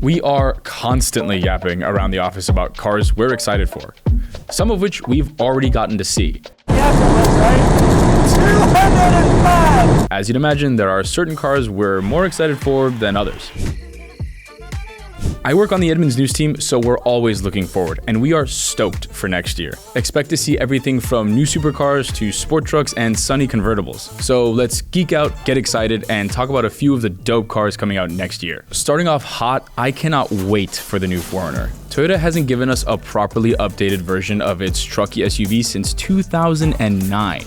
We are constantly yapping around the office about cars we're excited for, some of which we've already gotten to see. As you'd imagine, there are certain cars we're more excited for than others. I work on the Edmunds news team, so we're always looking forward, and we are stoked for next year. Expect to see everything from new supercars to sport trucks and sunny convertibles. So let's geek out, get excited, and talk about a few of the dope cars coming out next year. Starting off hot, I cannot wait for the new 4Runner. Toyota hasn't given us a properly updated version of its trucky SUV since 2009.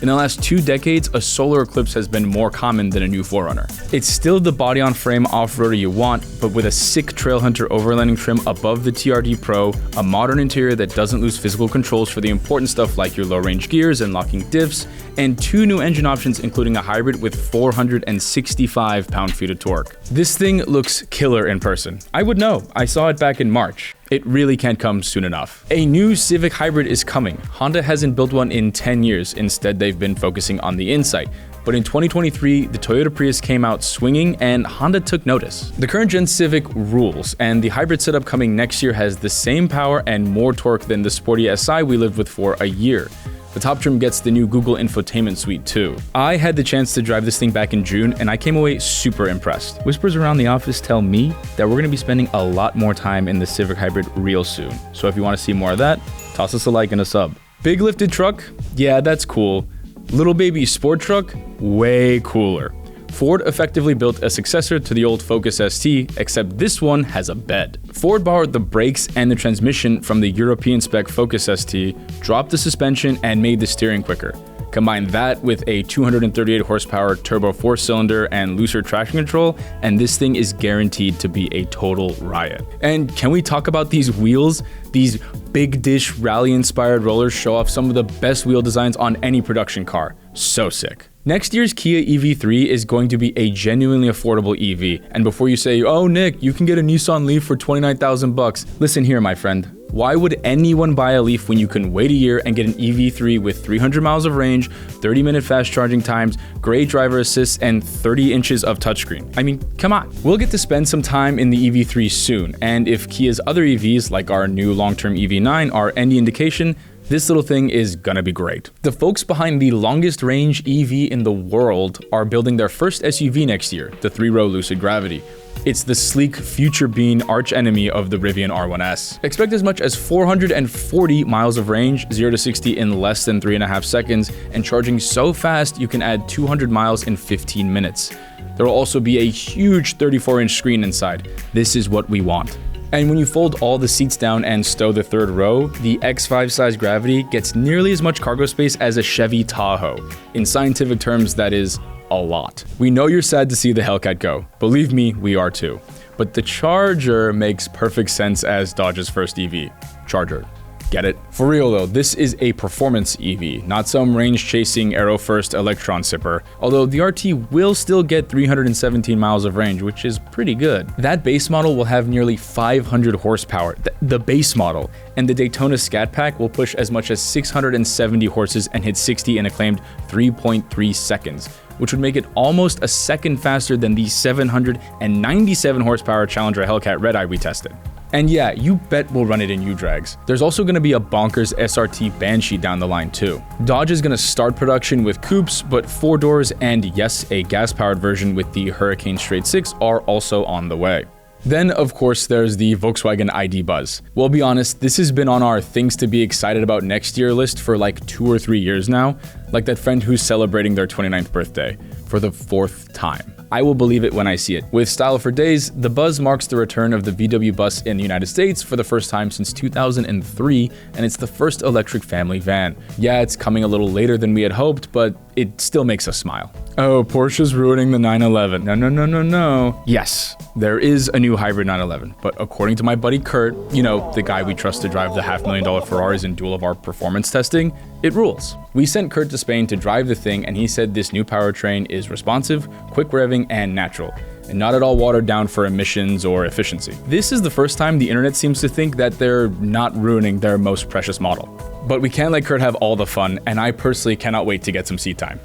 In the last 2 decades, a solar eclipse has been more common than a new 4Runner. It's still the body-on-frame off-roader you want, but with a sick Trailhunter overlanding trim above the TRD Pro, a modern interior that doesn't lose physical controls for the important stuff like your low-range gears and locking diffs, and 2 new engine options including a hybrid with 465 pound-feet of torque. This thing looks killer in person. I would know. I saw it back in March. It really can't come soon enough. A new Civic hybrid is coming. Honda hasn't built one in 10 years. Instead, they've been focusing on the Insight. But in 2023, the Toyota Prius came out swinging and Honda took notice. The current gen Civic rules, and the hybrid setup coming next year has the same power and more torque than the sporty SI we lived with for a year. The top trim gets the new Google Infotainment Suite too. I had the chance to drive this thing back in June and I came away super impressed. Whispers around the office tell me that we're going to be spending a lot more time in the Civic Hybrid real soon. So if you want to see more of that, toss us a like and a sub. Big lifted truck? Yeah, that's cool. Little baby sport truck? Way cooler. Ford effectively built a successor to the old Focus ST, except this one has a bed. Ford borrowed the brakes and the transmission from the European spec Focus ST, dropped the suspension, and made the steering quicker. Combine that with a 238 horsepower turbo 4-cylinder and looser traction control, and this thing is guaranteed to be a total riot. And can we talk about these wheels? These big dish rally-inspired rollers show off some of the best wheel designs on any production car. So sick. Next year's Kia EV3 is going to be a genuinely affordable EV. And before you say, oh Nick, you can get a Nissan Leaf for $29,000, listen here, my friend. Why would anyone buy a Leaf when you can wait a year and get an EV3 with 300 miles of range, 30-minute fast charging times, great driver assist, and 30 inches of touchscreen? I mean, come on. We'll get to spend some time in the EV3 soon, and if Kia's other EVs, like our new long-term EV9, are any indication, this little thing is gonna be great. The folks behind the longest range EV in the world are building their first SUV next year, the 3-row Lucid Gravity. It's the sleek future bean arch enemy of the Rivian R1S. Expect as much as 440 miles of range, 0 to 60 in less than 3.5 seconds, and charging so fast you can add 200 miles in 15 minutes. There will also be a huge 34-inch screen inside. This is what we want. And when you fold all the seats down and stow the 3rd row, the X5 size Gravity gets nearly as much cargo space as a Chevy Tahoe. In scientific terms, that is a lot. We know you're sad to see the Hellcat go. Believe me, we are too. But the Charger makes perfect sense as Dodge's first EV. Charger. Get it? For real though, this is a performance EV, not some range-chasing aero-first electron sipper, although the RT will still get 317 miles of range, which is pretty good. That base model will have nearly 500 horsepower, the base model, and the Daytona Scat Pack will push as much as 670 horses and hit 60 in a claimed 3.3 seconds, which would make it almost a second faster than the 797 horsepower Challenger Hellcat Red-Eye we tested. And yeah, you bet we'll run it in U-Drags. There's also going to be a bonkers SRT Banshee down the line too. Dodge is going to start production with coupes, but 4 doors and yes, a gas-powered version with the Hurricane Straight 6 are also on the way. Then, of course, there's the Volkswagen ID Buzz. We'll be honest, this has been on our things to be excited about next year list for like 2 or 3 years now, like that friend who's celebrating their 29th birthday for the 4th time. I will believe it when I see it. With style for days, the Buzz marks the return of the VW bus in the United States for the first time since 2003, and it's the first electric family van. Yeah, it's coming a little later than we had hoped, but it still makes us smile. Oh, Porsche's ruining the 911. No. Yes, there is a new hybrid 911, but according to my buddy Kurt, you know, the guy we trust to drive the $500,000 Ferraris and do all of our performance testing, it rules. We sent Kurt to Spain to drive the thing, and he said this new powertrain is responsive, quick revving, and natural, and not at all watered down for emissions or efficiency. This is the first time the internet seems to think that they're not ruining their most precious model. But we can't let Kurt have all the fun, and I personally cannot wait to get some seat time.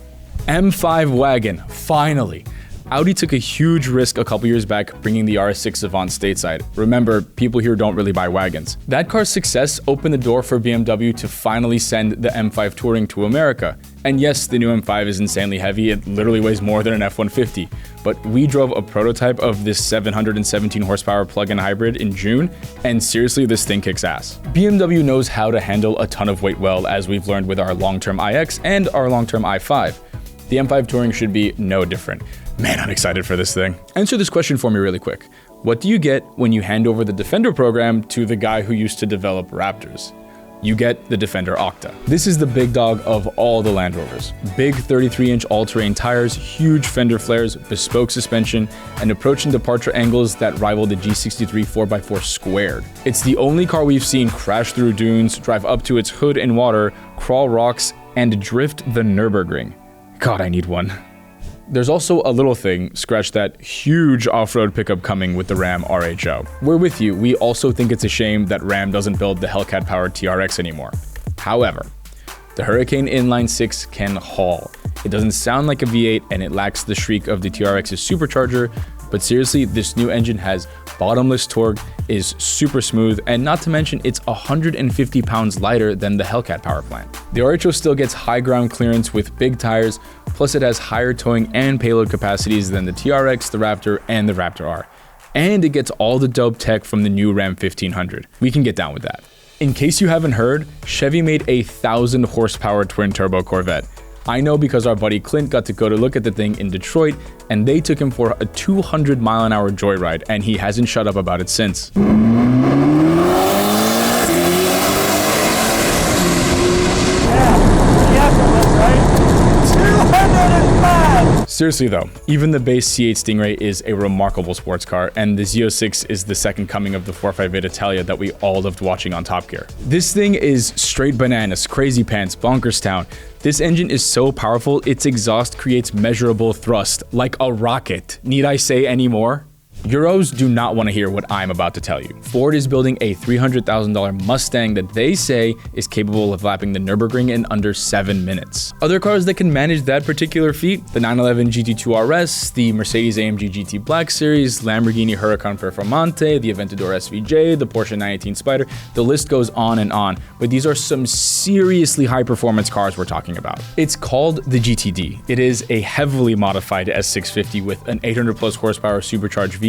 M5 wagon, finally. Audi took a huge risk a couple years back bringing the RS6 Avant stateside. Remember, people here don't really buy wagons. That car's success opened the door for BMW to finally send the M5 Touring to America. And yes, the new M5 is insanely heavy, it literally weighs more than an F-150. But we drove a prototype of this 717 horsepower plug-in hybrid in June, and seriously, this thing kicks ass. BMW knows how to handle a ton of weight well, as we've learned with our long-term iX and our long-term i5. The M5 Touring should be no different. Man, I'm excited for this thing. Answer this question for me really quick. What do you get when you hand over the Defender program to the guy who used to develop Raptors? You get the Defender OCTA. This is the big dog of all the Land Rovers. Big 33-inch all-terrain tires, huge fender flares, bespoke suspension, and approach and departure angles that rival the G63 4x4 squared. It's the only car we've seen crash through dunes, drive up to its hood in water, crawl rocks, and drift the Nürburgring. God, I need one. There's also a little thing, scratch that huge off-road pickup coming with the Ram RHO. We're with you, we also think it's a shame that Ram doesn't build the Hellcat-powered TRX anymore. However, the Hurricane Inline-6 can haul. It doesn't sound like a V8 and it lacks the shriek of the TRX's supercharger, but seriously, this new engine has bottomless torque, is super smooth, and not to mention it's 150 pounds lighter than the Hellcat power plant. The RHO still gets high ground clearance with big tires, plus it has higher towing and payload capacities than the TRX, the Raptor, and the Raptor R. And it gets all the dope tech from the new Ram 1500. We can get down with that. In case you haven't heard, Chevy made a 1,000 horsepower twin-turbo Corvette. I know because our buddy Clint got to go to look at the thing in Detroit, and they took him for a 200-mile-an-hour joyride, and he hasn't shut up about it since. Seriously though, even the base C8 Stingray is a remarkable sports car, and the Z06 is the second coming of the 458 Italia that we all loved watching on Top Gear. This thing is straight bananas, crazy pants, bonkers town. This engine is so powerful, its exhaust creates measurable thrust, like a rocket. Need I say any more? Euros do not want to hear what I'm about to tell you. Ford is building a $300,000 Mustang that they say is capable of lapping the Nürburgring in under 7 minutes. Other cars that can manage that particular feat, the 911 GT2 RS, the Mercedes-AMG GT Black Series, Lamborghini Huracan Performante, the Aventador SVJ, the Porsche 918 Spider, the list goes on and on, but these are some seriously high-performance cars we're talking about. It's called the GTD. It is a heavily modified S650 with an 800-plus horsepower supercharged V8,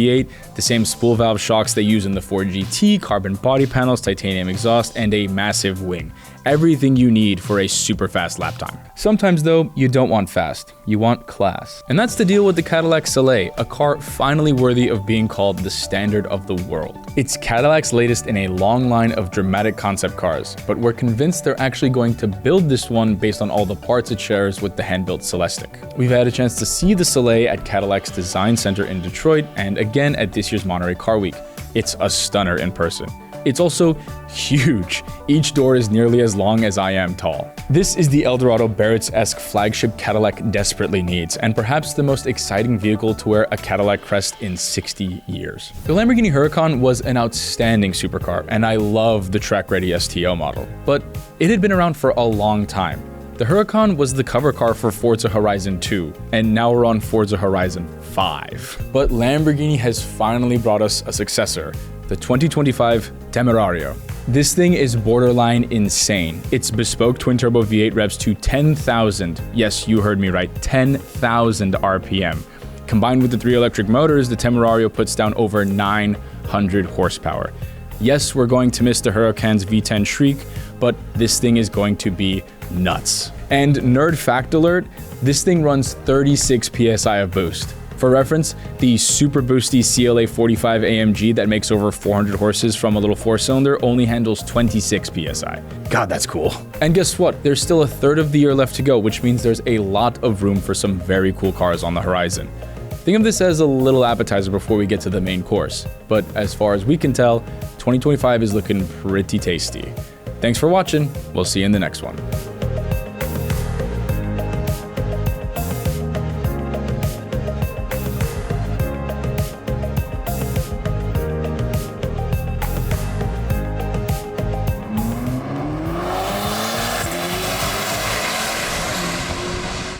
the same spool valve shocks they use in the Ford GT, carbon body panels, titanium exhaust, and a massive wing. Everything you need for a super fast lap time. Sometimes though, you don't want fast, you want class. And that's the deal with the Cadillac Sollei, a car finally worthy of being called the standard of the world. It's Cadillac's latest in a long line of dramatic concept cars, but we're convinced they're actually going to build this one based on all the parts it shares with the hand-built Celestiq. We've had a chance to see the Sollei at Cadillac's Design Center in Detroit, and again at this year's Monterey Car Week. It's a stunner in person. It's also huge. Each door is nearly as long as I am tall. This is the Eldorado Barrett's-esque flagship Cadillac desperately needs, and perhaps the most exciting vehicle to wear a Cadillac crest in 60 years. The Lamborghini Huracan was an outstanding supercar, and I love the track-ready STO model, but it had been around for a long time. The Huracan was the cover car for Forza Horizon 2, and now we're on Forza Horizon 5. But Lamborghini has finally brought us a successor, the 2025 Temerario. This thing is borderline insane. Its bespoke twin-turbo V8 revs to 10,000, yes, you heard me right, 10,000 RPM. Combined with the 3 electric motors, the Temerario puts down over 900 horsepower. Yes, we're going to miss the Huracan's V10 shriek, but this thing is going to be nuts. And nerd fact alert, this thing runs 36 PSI of boost. For reference, the super boosty CLA 45 AMG that makes over 400 horses from a little 4-cylinder only handles 26 PSI. God, that's cool. And guess what? There's still a third of the year left to go, which means there's a lot of room for some very cool cars on the horizon. Think of this as a little appetizer before we get to the main course. But as far as we can tell, 2025 is looking pretty tasty. Thanks for watching. We'll see you in the next one.